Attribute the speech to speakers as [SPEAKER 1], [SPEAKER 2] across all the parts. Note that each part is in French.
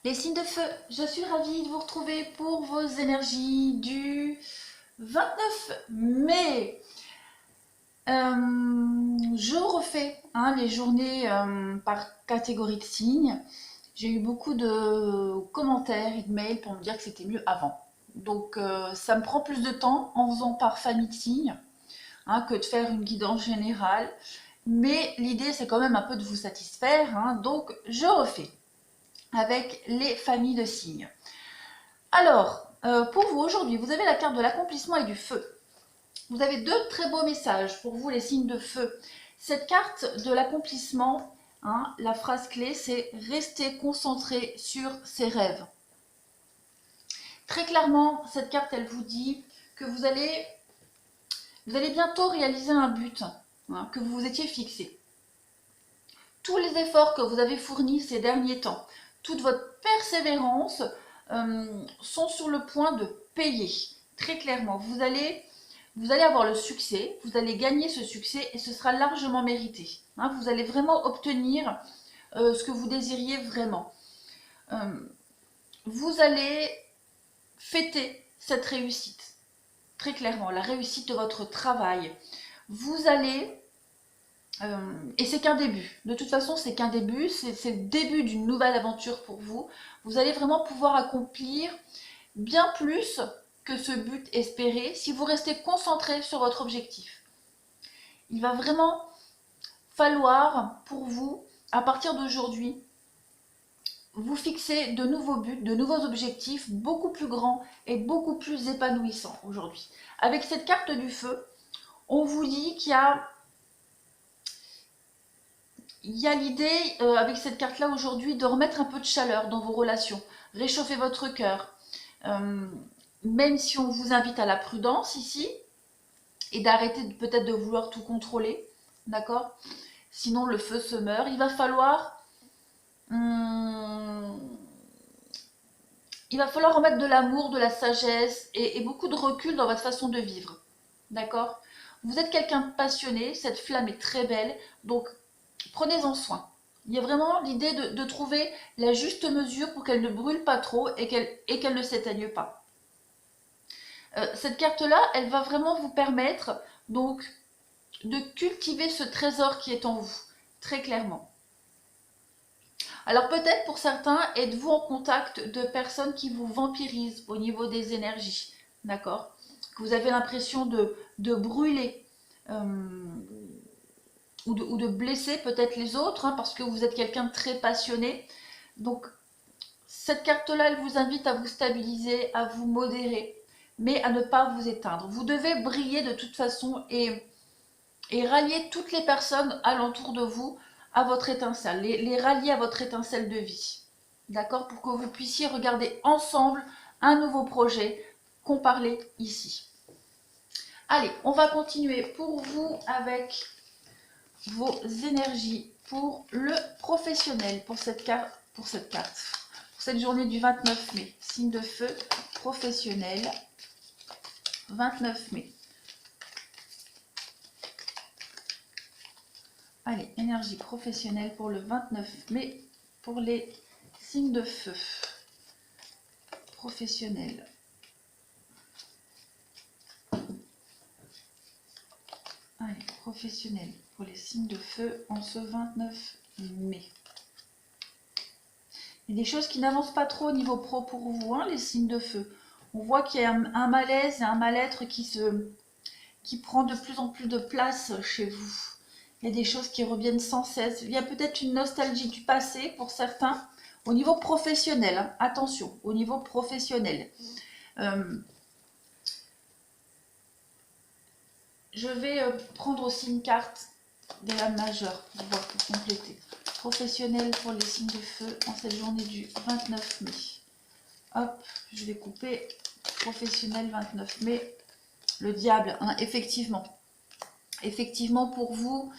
[SPEAKER 1] Les signes de feu, je suis ravie de vous retrouver pour vos énergies du 29 mai. Je refais les journées par catégorie de signes. J'ai eu beaucoup de commentaires et de mails pour me dire que c'était mieux avant. Donc ça me prend plus de temps en faisant par famille de signes que de faire une guidance générale. Mais l'idée c'est quand même un peu de vous satisfaire. Donc je refais avec les familles de signes. Alors, pour vous aujourd'hui, vous avez la carte de l'accomplissement et du feu. Vous avez deux très beaux messages pour vous les signes de feu. Cette carte de l'accomplissement, la phrase clé, c'est rester concentré sur ses rêves. Très clairement, cette carte, elle vous dit que vous allez bientôt réaliser un but que vous vous étiez fixé. Tous les efforts que vous avez fournis ces derniers temps, toute votre persévérance sont sur le point de payer. Très clairement, vous allez avoir le succès, vous allez gagner ce succès et ce sera largement mérité. Vous allez vraiment obtenir ce que vous désiriez vraiment. Vous allez fêter cette réussite. Très clairement, la réussite de votre travail. Vous allez et c'est qu'un début. De toute façon, c'est qu'un début. C'est le début d'une nouvelle aventure pour vous. Vous allez vraiment pouvoir accomplir bien plus que ce but espéré si vous restez concentré sur votre objectif. Il va vraiment falloir pour vous, à partir d'aujourd'hui, vous fixer de nouveaux buts, de nouveaux objectifs beaucoup plus grands et beaucoup plus épanouissants aujourd'hui. Avec cette carte du feu, on vous dit qu'il y a l'idée, avec cette carte-là aujourd'hui, de remettre un peu de chaleur dans vos relations, réchauffer votre cœur. Même si on vous invite à la prudence ici, et d'arrêter peut-être de vouloir tout contrôler, d'accord? Sinon le feu se meurt. Il va falloir remettre de l'amour, de la sagesse et beaucoup de recul dans votre façon de vivre, d'accord? Vous êtes quelqu'un de passionné, cette flamme est très belle, donc prenez-en soin. Il y a vraiment l'idée de trouver la juste mesure pour qu'elle ne brûle pas trop et qu'elle ne s'éteigne pas. Cette carte-là, elle va vraiment vous permettre donc de cultiver ce trésor qui est en vous, très clairement. Alors peut-être pour certains, êtes-vous en contact de personnes qui vous vampirisent au niveau des énergies, d'accord? Que vous avez l'impression de brûler ou de blesser peut-être les autres, parce que vous êtes quelqu'un de très passionné. Donc cette carte-là, elle vous invite à vous stabiliser, à vous modérer, mais à ne pas vous éteindre. Vous devez briller de toute façon et rallier toutes les personnes alentour de vous à votre étincelle, les rallier à votre étincelle de vie. D'accord? Pour que vous puissiez regarder ensemble un nouveau projet qu'on parlait ici. Allez, on va continuer pour vous avec vos énergies pour le professionnel, pour cette carte, pour cette journée du 29 mai. Signe de feu professionnel, 29 mai. Allez, énergie professionnelle pour le 29 mai pour les signes de feu. Professionnel. Allez, professionnel pour les signes de feu en ce 29 mai. Il y a des choses qui n'avancent pas trop au niveau pro pour vous, les signes de feu. On voit qu'il y a un malaise et un mal-être qui prend de plus en plus de place chez vous. Il y a des choses qui reviennent sans cesse. Il y a peut-être une nostalgie du passé pour certains. Au niveau professionnel, attention, au niveau professionnel. Je vais prendre aussi une carte de la majeure pour voir, pour compléter. Professionnel pour les signes de feu en cette journée du 29 mai. Hop, je vais couper. Professionnel 29 mai. Le diable, effectivement. Effectivement, pour vous,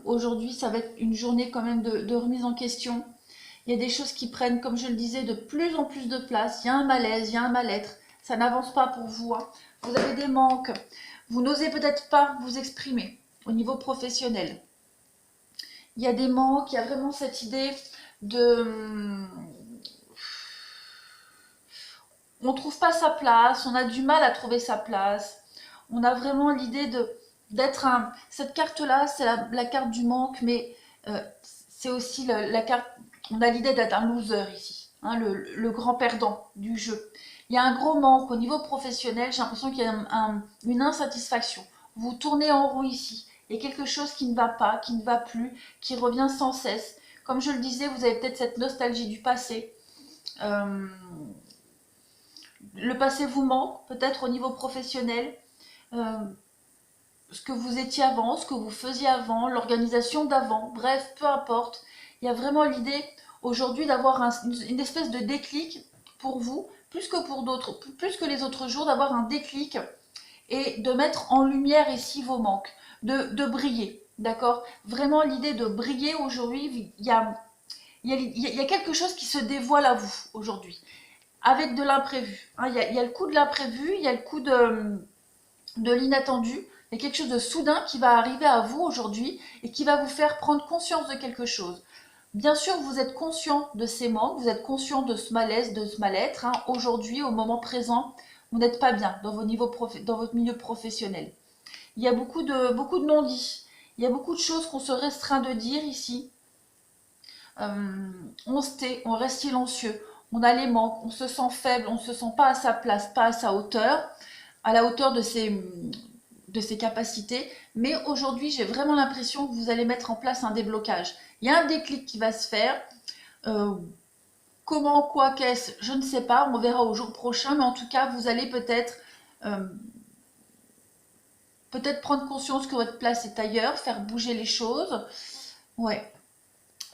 [SPEAKER 1] aujourd'hui, ça va être une journée quand même de remise en question. Il y a des choses qui prennent, comme je le disais, de plus en plus de place. Il y a un malaise, il y a un mal-être. Ça n'avance pas pour vous. Vous avez des manques. Vous n'osez peut-être pas vous exprimer au niveau professionnel. Il y a des manques, il y a vraiment cette idée de on ne trouve pas sa place, on a du mal à trouver sa place. On a vraiment l'idée d'être un... Cette carte-là, c'est la carte du manque, mais c'est aussi la carte... On a l'idée d'être un loser ici, hein, le grand perdant du jeu. Il y a un gros manque au niveau professionnel, j'ai l'impression qu'il y a une insatisfaction. Vous tournez en rond ici, il y a quelque chose qui ne va pas, qui ne va plus, qui revient sans cesse. Comme je le disais, vous avez peut-être cette nostalgie du passé. Le passé vous manque, peut-être au niveau professionnel. Ce que vous étiez avant, ce que vous faisiez avant, l'organisation d'avant, bref, peu importe. Il y a vraiment l'idée aujourd'hui d'avoir une espèce de déclic pour vous, plus que pour d'autres, plus que les autres jours, d'avoir un déclic et de mettre en lumière ici vos manques, de briller, d'accord? Vraiment l'idée de briller aujourd'hui, il y a quelque chose qui se dévoile à vous aujourd'hui, avec de l'imprévu. Hein, il y a le coup de l'imprévu, il y a le coup de l'inattendu. Il y a quelque chose de soudain qui va arriver à vous aujourd'hui et qui va vous faire prendre conscience de quelque chose. Bien sûr, vous êtes conscient de ces manques, vous êtes conscient de ce malaise, de ce mal-être. Hein. Aujourd'hui, au moment présent, vous n'êtes pas bien dans votre milieu professionnel. Il y a beaucoup de non-dits. Il y a beaucoup de choses qu'on se restreint de dire ici. On se tait, on reste silencieux, on a les manques, on se sent faible, on ne se sent pas à sa place, pas à sa hauteur, à la hauteur de ses capacités. Mais aujourd'hui, j'ai vraiment l'impression que vous allez mettre en place un déblocage. Il y a un déclic qui va se faire. Comment, quoi, qu'est-ce, je ne sais pas. On verra au jour prochain. Mais en tout cas, vous allez peut-être prendre conscience que votre place est ailleurs, faire bouger les choses. Ouais.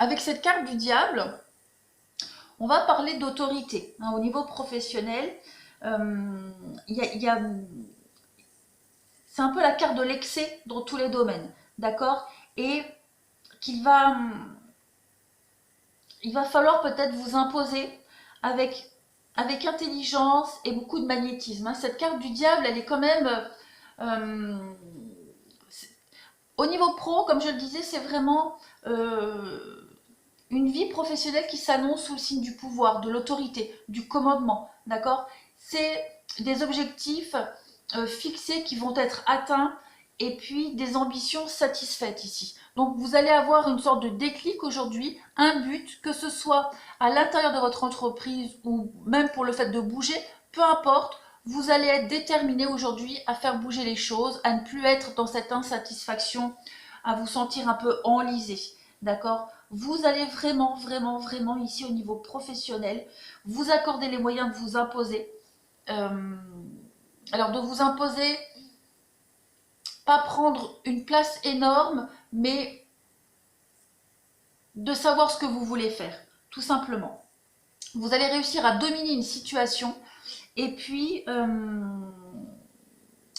[SPEAKER 1] Avec cette carte du diable, on va parler d'autorité. Hein, au niveau professionnel, c'est un peu la carte de l'excès dans tous les domaines, d'accord? Et il va falloir peut-être vous imposer avec intelligence et beaucoup de magnétisme. Hein. Cette carte du diable, elle est quand même... au niveau pro, comme je le disais, c'est vraiment une vie professionnelle qui s'annonce sous le signe du pouvoir, de l'autorité, du commandement, d'accord? C'est des objectifs fixés qui vont être atteints et puis des ambitions satisfaites ici. Donc vous allez avoir une sorte de déclic aujourd'hui, un but, que ce soit à l'intérieur de votre entreprise ou même pour le fait de bouger, peu importe, vous allez être déterminé aujourd'hui à faire bouger les choses, à ne plus être dans cette insatisfaction, à vous sentir un peu enlisé, d'accord? Vous allez vraiment, vraiment, vraiment ici au niveau professionnel, vous accorder les moyens de vous imposer. Alors de vous imposer, pas prendre une place énorme, mais de savoir ce que vous voulez faire, tout simplement. Vous allez réussir à dominer une situation et puis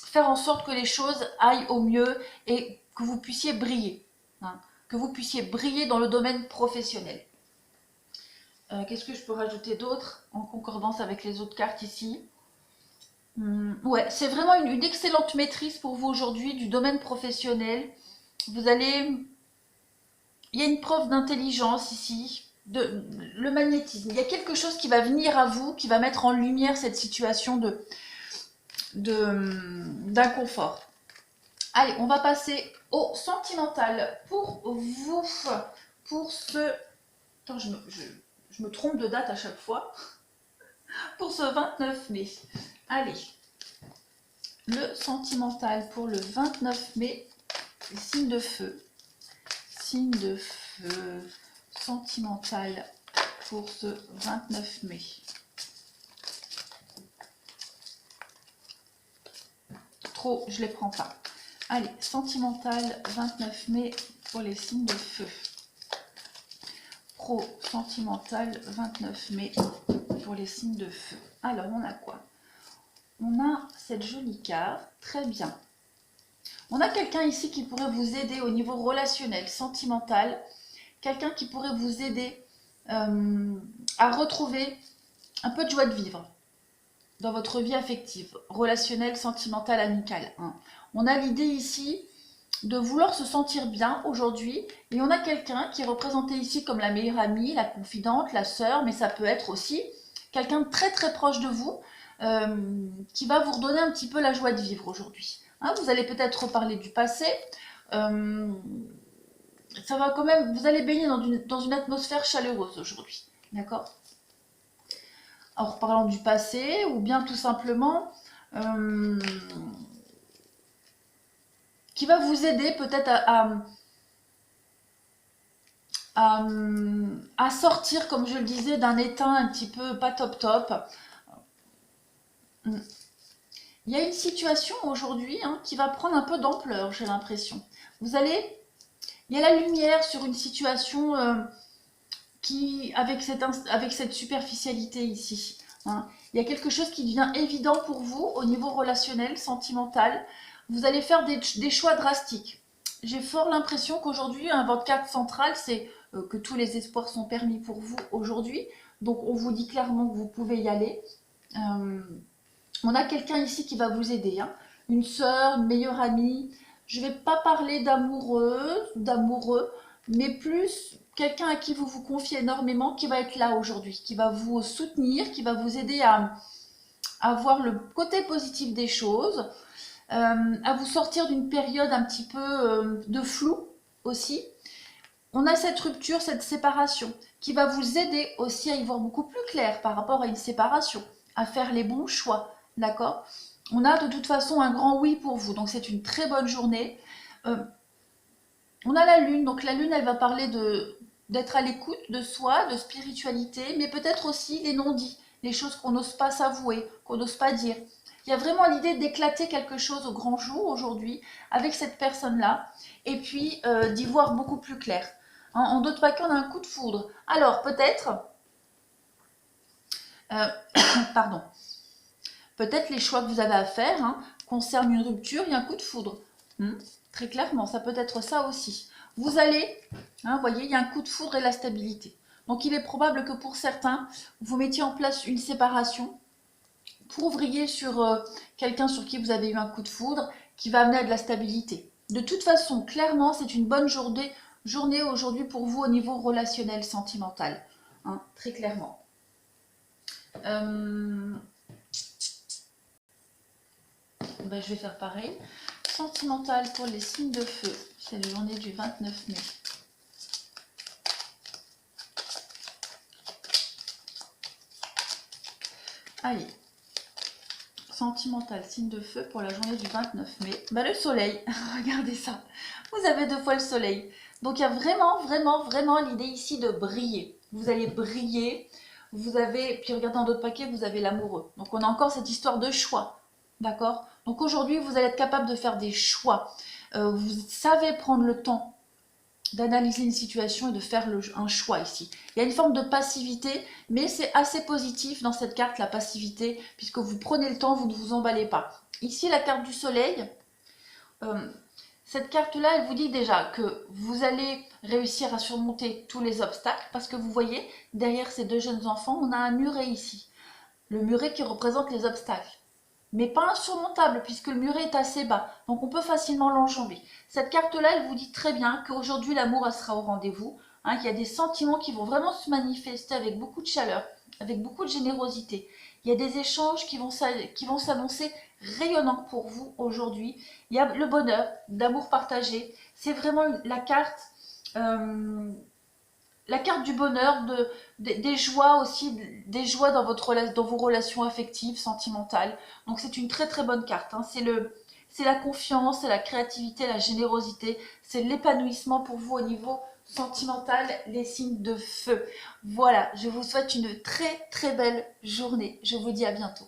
[SPEAKER 1] faire en sorte que les choses aillent au mieux et que vous puissiez briller. Hein, que vous puissiez briller dans le domaine professionnel. Qu'est-ce que je peux rajouter d'autre en concordance avec les autres cartes ici? Ouais, c'est vraiment une excellente maîtrise pour vous aujourd'hui du domaine professionnel. Vous allez... Il y a une preuve d'intelligence ici, le magnétisme. Il y a quelque chose qui va venir à vous, qui va mettre en lumière cette situation d'inconfort. Allez, on va passer au sentimental pour vous, pour ce... Attends, je me trompe de date à chaque fois. Pour ce 29 mai. Allez, le sentimental pour le 29 mai, signe de feu. Signe de feu sentimental pour ce 29 mai. Trop, je ne les prends pas. Allez, sentimental 29 mai pour les signes de feu. Pro sentimental 29 mai pour les signes de feu. Alors, on a quoi? On a cette jolie carte, très bien. On a quelqu'un ici qui pourrait vous aider au niveau relationnel, sentimental. Quelqu'un qui pourrait vous aider à retrouver un peu de joie de vivre dans votre vie affective, relationnelle, sentimentale, amicale. Hein. On a l'idée ici de vouloir se sentir bien aujourd'hui. Et on a quelqu'un qui est représenté ici comme la meilleure amie, la confidente, la sœur, mais ça peut être aussi quelqu'un de très très proche de vous, qui va vous redonner un petit peu la joie de vivre aujourd'hui. Hein, vous allez peut-être reparler du passé. Ça va quand même, vous allez baigner dans une atmosphère chaleureuse aujourd'hui. D'accord? En reparlant du passé, ou bien tout simplement qui va vous aider peut-être à sortir, comme je le disais, d'un état un petit peu pas top top. Il y a une situation aujourd'hui qui va prendre un peu d'ampleur, j'ai l'impression. Il y a la lumière sur une situation avec cette superficialité ici. Hein. Il y a quelque chose qui devient évident pour vous au niveau relationnel, sentimental. Vous allez faire des choix drastiques. J'ai fort l'impression qu'aujourd'hui, votre carte centrale, c'est que tous les espoirs sont permis pour vous aujourd'hui. Donc on vous dit clairement que vous pouvez y aller. On a quelqu'un ici qui va vous aider. Hein. Une sœur, une meilleure amie. Je ne vais pas parler d'amoureuse, d'amoureux, mais plus quelqu'un à qui vous vous confiez énormément qui va être là aujourd'hui, qui va vous soutenir, qui va vous aider à voir le côté positif des choses, à vous sortir d'une période un petit peu de flou aussi. On a cette rupture, cette séparation qui va vous aider aussi à y voir beaucoup plus clair par rapport à une séparation, à faire les bons choix, d'accord? On a de toute façon un grand oui pour vous, donc c'est une très bonne journée. On a la lune, donc la lune elle va parler d'être à l'écoute de soi, de spiritualité, mais peut-être aussi les non-dits, les choses qu'on n'ose pas s'avouer, qu'on n'ose pas dire. Il y a vraiment l'idée d'éclater quelque chose au grand jour aujourd'hui avec cette personne-là, et puis d'y voir beaucoup plus clair. Hein, en d'autres paquets, on a un coup de foudre. Alors peut-être, pardon, peut-être les choix que vous avez à faire concernent une rupture et un coup de foudre. Très clairement, ça peut être ça aussi. Vous allez, vous voyez, il y a un coup de foudre et la stabilité. Donc il est probable que pour certains, vous mettiez en place une séparation pour ouvrier sur quelqu'un sur qui vous avez eu un coup de foudre qui va amener à de la stabilité. De toute façon, clairement, c'est une bonne journée aujourd'hui pour vous au niveau relationnel, sentimental. Hein, très clairement. Ben, je vais faire pareil. Sentimental pour les signes de feu. C'est la journée du 29 mai. Allez. Sentimental, signe de feu pour la journée du 29 mai. Ben, le soleil. Regardez ça. Vous avez 2 fois le soleil. Donc il y a vraiment l'idée ici de briller. Vous allez briller. Vous avez, puis regardez dans d'autres paquets, vous avez l'amoureux. Donc on a encore cette histoire de choix. D'accord? Donc aujourd'hui, vous allez être capable de faire des choix. Vous savez prendre le temps d'analyser une situation et de faire un choix ici. Il y a une forme de passivité, mais c'est assez positif dans cette carte, la passivité, puisque vous prenez le temps, vous ne vous emballez pas. Ici, la carte du soleil, cette carte-là, elle vous dit déjà que vous allez réussir à surmonter tous les obstacles, parce que vous voyez, derrière ces 2 jeunes enfants, on a un muret ici. Le muret qui représente les obstacles. Mais pas insurmontable puisque le muret est assez bas, donc on peut facilement l'enjamber. Cette carte-là, elle vous dit très bien qu'aujourd'hui l'amour sera au rendez-vous, qu'il y a des sentiments qui vont vraiment se manifester avec beaucoup de chaleur, avec beaucoup de générosité. Il y a des échanges qui vont s'annoncer rayonnants pour vous aujourd'hui. Il y a le bonheur, d'amour partagé. C'est vraiment la carte du bonheur, des joies aussi, des joies dans vos relations affectives, sentimentales. Donc c'est une très bonne carte. C'est la confiance, c'est la créativité, la générosité, c'est l'épanouissement pour vous au niveau sentimental, les signes de feu. Voilà, je vous souhaite une très belle journée. Je vous dis à bientôt.